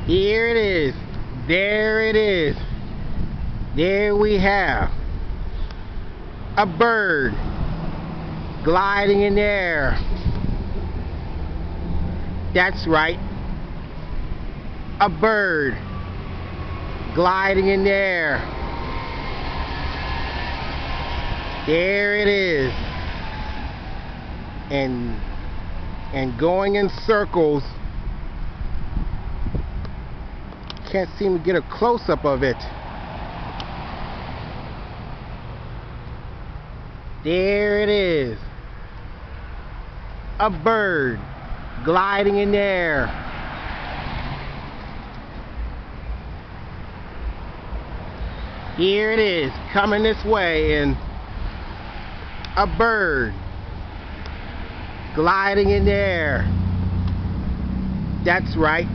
Here it is. There it is. There we have a bird gliding in the air. That's right. A bird gliding in the air. There it is. And going in circles. Can't seem to get a close-up of it. There it is. A bird gliding in the air. Here it is, coming this way, and a bird gliding in the air. That's right.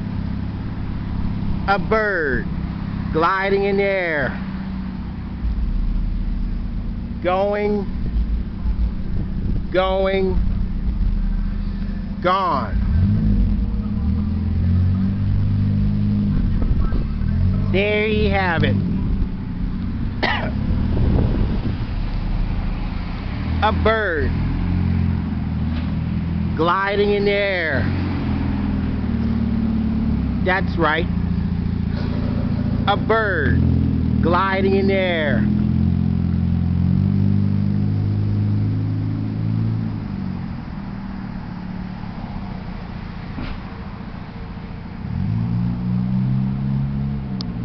A bird gliding in the air. Going, gone. There you have it. A bird gliding in the air. That's right. A bird gliding in the air.